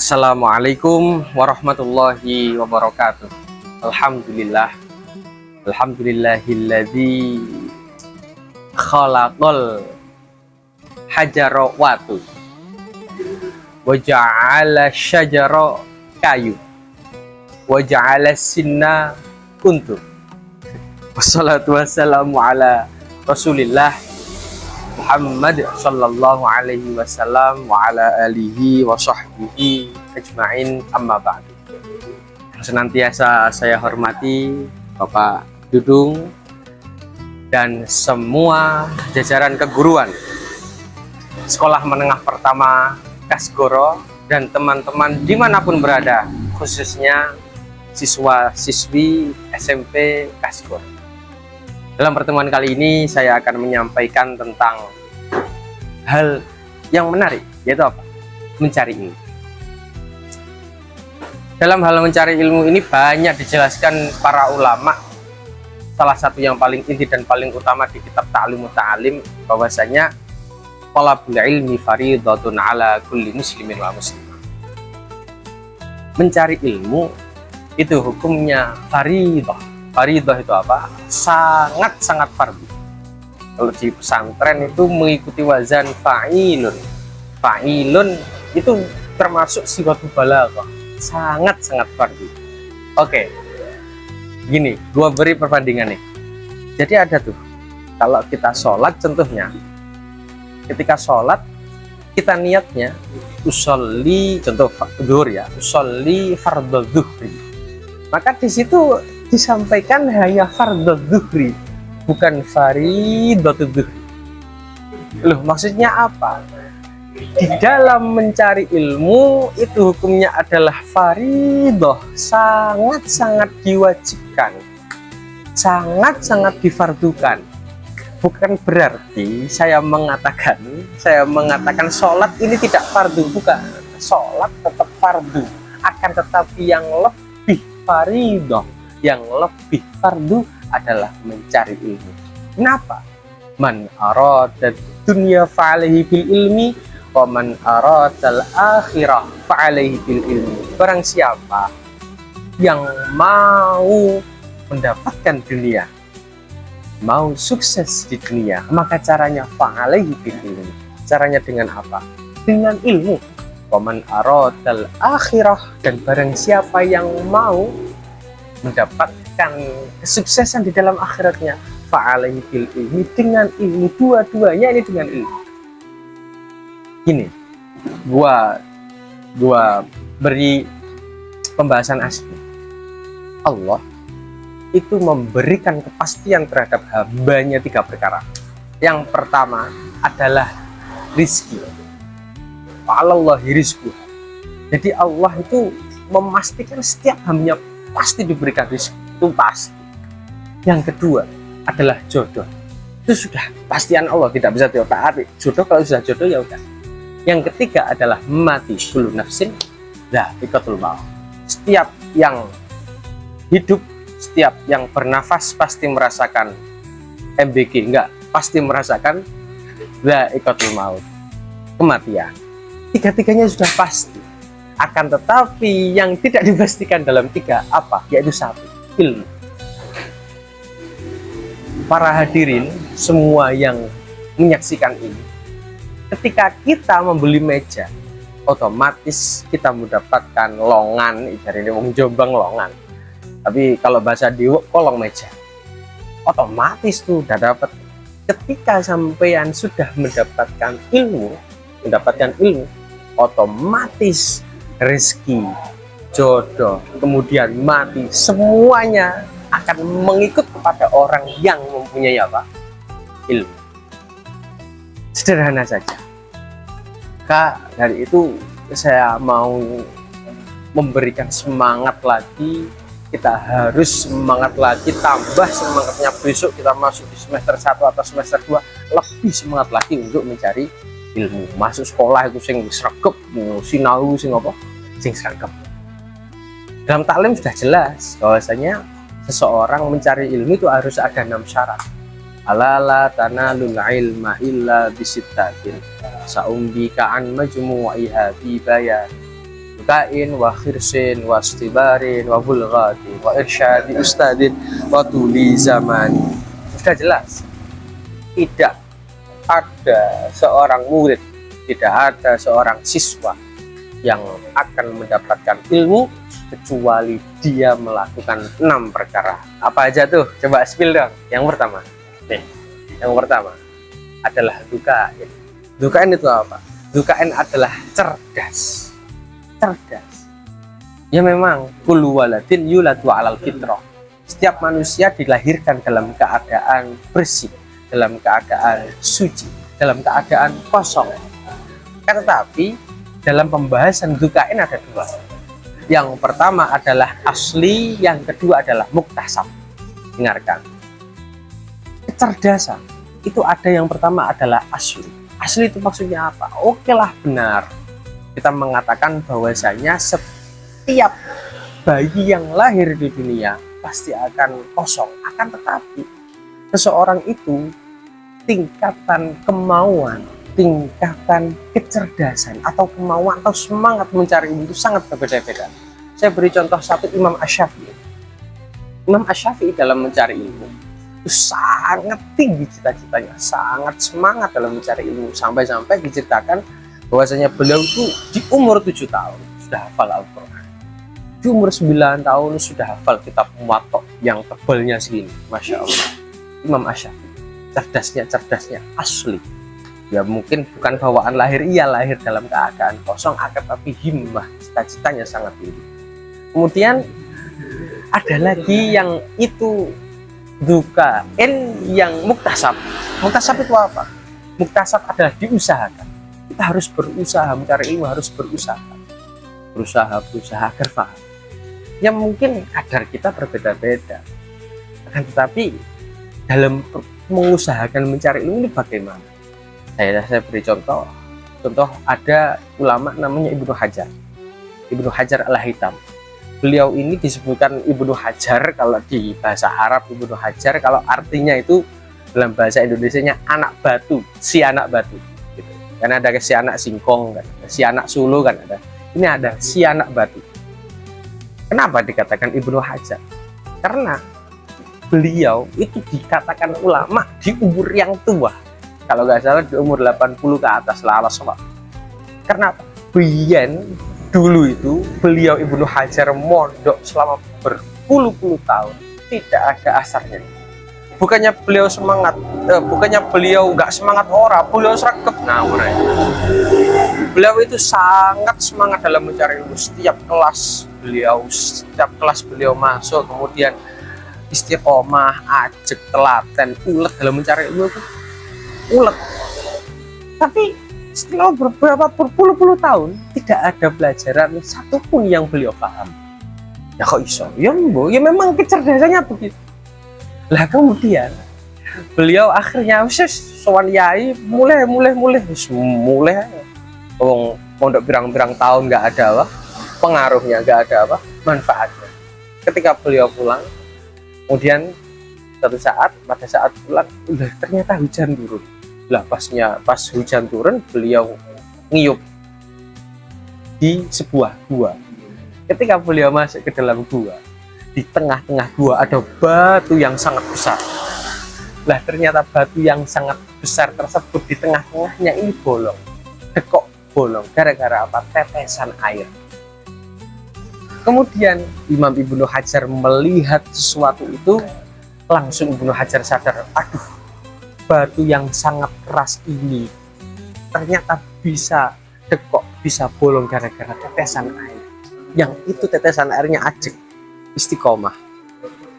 Assalamualaikum warahmatullahi wabarakatuh. Alhamdulillah. Alhamdulillahilladzi khalaqal hajarawatu wa ja'ala syajara kayu wa ja'ala sinna kuntu. Wassalatu wassalamu ala Rasulillah Muhammad sallallahu alaihi wasallam wa ala alihi wa sahbihi ajma'in, amma ba'du. Senantiasa saya hormati Bapak Dudung dan semua jajaran keguruan Sekolah Menengah Pertama Kasgoro dan teman-teman dimanapun berada, khususnya siswa-siswi SMP Kasgoro. Dalam pertemuan kali ini saya akan menyampaikan tentang hal yang menarik, yaitu apa? Mencari ilmu. Dalam hal mencari ilmu ini banyak dijelaskan para ulama. Salah satu yang paling inti dan paling utama di kitab Ta'limut Ta'alim, bahwasanya talabul ilmi fardhatun ala kulli muslimin wa muslimah. Mencari ilmu itu hukumnya fardhah. Fardhah itu apa? Sangat-sangat fardu. Kalau di pesantren itu mengikuti wazan fa'ilun. Fa'ilun itu termasuk sifatul balaghah. Sangat-sangat fardu. Oke. Gini, gua beri perbandingan nih. Jadi ada tuh, kalau kita sholat contohnya, ketika sholat kita niatnya usolli, contoh zuhur ya, usolli fardhu zuhri. Maka di situ disampaikan hanya fardhu zuhri, bukan fardhu zuhri. Loh, maksudnya apa? Di dalam mencari ilmu itu hukumnya adalah fardhah, sangat-sangat diwajibkan, sangat-sangat difardukan. Bukan berarti saya mengatakan sholat ini tidak fardu, bukan. Sholat tetap fardu, akan tetapi yang lebih fardhah, yang lebih fardu adalah mencari ilmu. Kenapa? Man arada dunya fa'alaihi bil ilmi wa man aradal akhirah fa'alaihi bil ilmi. Barang siapa yang mau mendapatkan dunia, mau sukses di dunia, maka caranya fa'alaihi bil ilmi. Caranya dengan apa? Dengan ilmu. Wa man aradal akhirah, dan barang siapa yang mau mendapatkan kesuksesan di dalam akhiratnya, fa'alaihi bil ilmi, dengan ilmu. Dua-duanya ini dengan ilmu. Gini, gua beri pembahasan asli. Allah itu memberikan kepastian terhadap hambanya 3 perkara. Yang pertama adalah rizki. Fa'alallahi rizku. Jadi Allah itu memastikan setiap hambanya pasti diberikan rezeki, itu pasti. Yang kedua adalah jodoh. Itu sudah pastian Allah, tidak bisa diotak-atik. Jodoh, kalau sudah jodoh ya udah. Yang ketiga adalah mati, kullu nafsin dha'iqatul maut. Setiap yang hidup, setiap yang bernafas pasti merasakan MBG, enggak, pasti merasakan dha'iqatul maut, kematian. Tiga-tiganya sudah pasti. Akan tetapi yang tidak dipastikan dalam 3 apa? Yaitu 1, ilmu. Para hadirin semua yang menyaksikan ini, ketika kita membeli meja, otomatis kita mendapatkan longan. Dari ini wong Jombang longan, tapi kalau bahasa Diwo kolong meja. Otomatis tuh udah dapat. Ketika sampean sudah mendapatkan ilmu, otomatis rezeki, jodoh, kemudian mati, semuanya akan mengikut kepada orang yang mempunyai apa? Ilmu. Sederhana saja. Kak, dari itu saya mau memberikan semangat lagi. Kita harus semangat lagi, tambah semangatnya besok kita masuk di semester 1 atau semester 2, lebih semangat lagi untuk mencari ilmu. Masuk sekolah itu sing sregep, sinau sing apa? Sing sregep. Dalam taklim sudah jelas bahwasanya seseorang mencari ilmu itu harus ada 6 syarat. Alala tanalul ilma illa bisittatin sa'umbika an majmu'iha bi bayan. bukain wa khirsin wa istibarin wa bulghatin wa irsyadi ustadin wa tuli zaman. Sudah jelas, tidak ada seorang murid, tidak ada seorang siswa yang akan mendapatkan ilmu kecuali dia melakukan 6 perkara. Apa aja tuh? Coba spill dong. Yang pertama nih, yang pertama adalah dukain. Dukain itu apa? Dukain adalah cerdas. Ya memang kullu waladin yuladu alal fitrah. Setiap manusia dilahirkan dalam keadaan bersih, dalam keadaan suci, dalam keadaan kosong. Tetapi dalam pembahasan dukain ada 2. Yang pertama adalah asli, yang kedua adalah muktasab. Dengarkan, kecerdasan itu ada, yang pertama adalah asli. Asli itu maksudnya apa? Oke lah, benar, kita mengatakan bahwasanya setiap bayi yang lahir di dunia pasti akan kosong. Akan tetapi seseorang itu tingkatan kemauan, tingkatan kecerdasan atau kemauan atau semangat mencari ilmu itu sangat berbeda-beda. Saya beri contoh satu, Imam Asy-Syafi'i. Imam Asy-Syafi'i dalam mencari ilmu itu sangat tinggi cita-citanya, sangat semangat dalam mencari ilmu, sampai-sampai diceritakan bahwasanya beliau itu di umur 7 tahun sudah hafal Al-Quran, di umur 9 tahun sudah hafal kitab Muwatta yang tebalnya segini. Masya Allah, Imam Asy-Syafi'i cerdasnya asli. Ya mungkin bukan bawaan lahir, ia lahir dalam keadaan kosong, akan tapi himmah, cita-citanya sangat tinggi. Kemudian ada lagi yang itu dukain, yang muktasab. Muktasab itu apa? Muktasab adalah diusahakan. Kita harus berusaha mencari ilmu, harus berusaha agar paham. Yang mungkin kadar kita berbeda-beda, akan tetapi dalam mengusahakan mencari ilmu ini bagaimana? Saya beri contoh ada ulama namanya Ibnu Hajar Al-Haytham. Beliau ini disebutkan Ibnu Hajar kalau di bahasa Arab, Ibnu Hajar kalau artinya itu dalam bahasa Indonesianya anak batu, si anak batu gitu. Karena ada si anak singkong kan, si anak sulu kan ada. Ini ada si anak batu. Kenapa dikatakan Ibnu Hajar? Karena beliau itu dikatakan ulama di umur yang tua. Kalau nggak salah di umur 80 ke atas lah, karena biyen dulu itu beliau Ibnu Hajar mondok selama berpuluh-puluh tahun, tidak ada asarnya. Bukannya beliau semangat, bukannya beliau nggak semangat, beliau sregep. Nah, beliau itu sangat semangat dalam mencari ilmu. Setiap kelas beliau masuk, kemudian istiqomah, ajek, telaten, ulet dalam mencari ilmu itu. Tapi setelah beberapa berpuluh-puluh tahun tidak ada pelajaran satupun yang beliau paham. Ya kok iso? Ya memang kecerdasannya begitu. Lah kemudian beliau akhirnya sowan yai, mulai pondok pirang-pirang tahun nggak ada pengaruhnya, nggak ada manfaatnya. Ketika beliau pulang, kemudian pada saat pulang ternyata hujan turun. Lah pas hujan turun, beliau ngiyup di sebuah gua. Ketika beliau masuk ke dalam gua, di tengah-tengah gua ada batu yang sangat besar. Lah ternyata batu yang sangat besar tersebut di tengah-tengahnya ini bolong, gara-gara apa? Tetesan air. Kemudian Imam Ibnu Hajar melihat sesuatu itu, langsung Ibnu Hajar sadar, aduh, batu yang sangat keras ini ternyata bisa bisa bolong gara-gara tetesan air. Yang itu tetesan airnya ajek, istiqomah.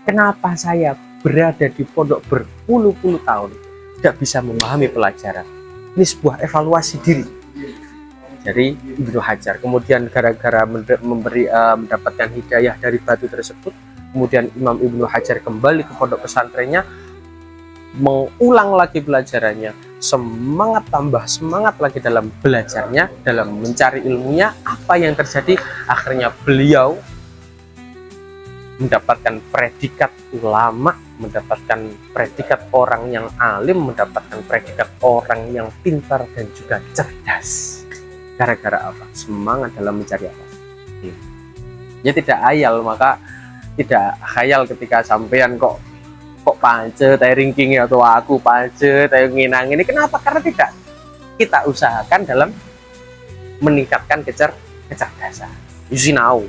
Kenapa saya berada di pondok berpuluh-puluh tahun tidak bisa memahami pelajaran? Ini sebuah evaluasi diri dari Ibnu Hajar. Kemudian gara-gara mendapatkan hidayah dari batu tersebut, kemudian Imam Ibnu Hajar kembali ke pondok pesantrennya, mengulang lagi pelajarannya, tambah semangat lagi dalam belajarnya, dalam mencari ilmunya. Apa yang terjadi? Akhirnya beliau mendapatkan predikat ulama, mendapatkan predikat orang yang alim, mendapatkan predikat orang yang pintar dan juga cerdas. Gara-gara apa? Semangat dalam mencari apa? Ya tidak ayal, maka tidak khayal ketika sampean kok pance tayo ranking atau aku pance tayo nginang ini. Kenapa? Karena tidak kita usahakan dalam meningkatkan kecerdasan. Sinau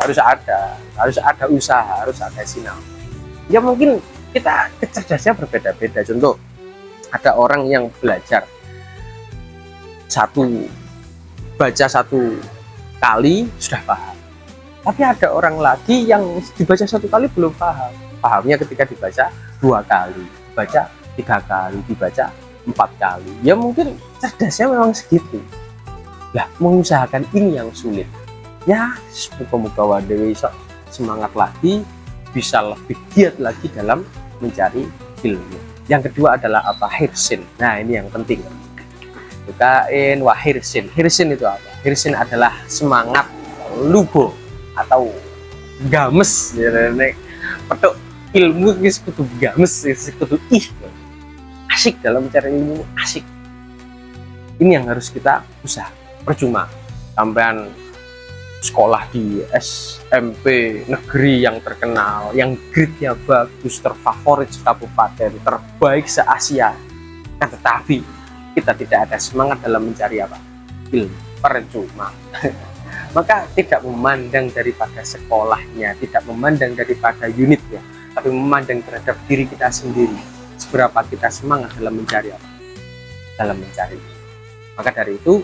harus ada usaha, harus ada sinau. Ya mungkin kita kecerdasannya berbeda-beda. Contoh, ada orang yang belajar baca satu kali sudah paham, tapi ada orang lagi yang dibaca satu kali belum paham. Pahamnya ketika dibaca 2 kali, dibaca 3 kali, dibaca 4 kali. Ya mungkin cerdasnya memang segitu. Lah, mengusahakan ini yang sulit. Ya, semoga wadewe semangat lagi, bisa lebih giat lagi dalam mencari ilmu. Yang kedua adalah apa? Hirsin. Nah, ini yang penting. Bukain wah hirsin. Hirsin itu apa? Hirsin adalah semangat lubo atau games. Petuk ilmu ini sekutu games, sekutu asik dalam mencari ilmu, asik. Ini yang harus kita usaha. Percuma sampean sekolah di SMP negeri yang terkenal, yang grade-nya bagus, terfavorit kabupaten, terbaik se-Asia, tetapi kita tidak ada semangat dalam mencari apa? Ilmu. Percuma. Maka tidak memandang daripada sekolahnya, tidak memandang daripada unitnya, tapi memandang terhadap diri kita sendiri. Seberapa kita semangat dalam mencari apa? Dalam mencari. Maka dari itu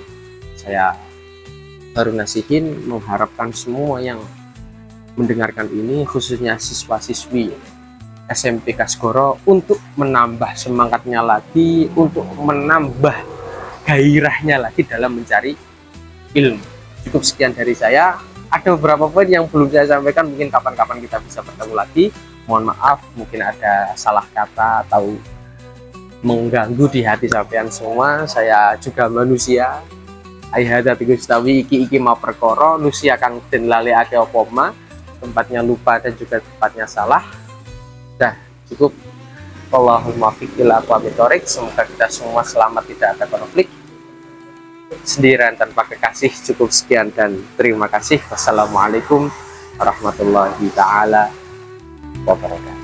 saya baru nasihin, mengharapkan semua yang mendengarkan ini, khususnya siswa-siswi SMP Kasgoro, untuk menambah semangatnya lagi, untuk menambah gairahnya lagi dalam mencari ilmu. Cukup sekian dari saya. Ada beberapa poin yang belum saya sampaikan, mungkin kapan-kapan kita bisa bertemu lagi. Mohon maaf, mungkin ada salah kata atau mengganggu di hati sampean semua. Saya juga manusia. Ayahada Gustawi iki ma perkoro nusia kang den lali ake opoma, tempatnya lupa dan juga tempatnya salah. Dah cukup. Allahumma fiqil aqwamitorik. Semoga kita semua selamat, tidak ada konflik, sendirian tanpa kekasih. Cukup sekian dan terima kasih. Wassalamualaikum warahmatullahi taala wabarakatuh.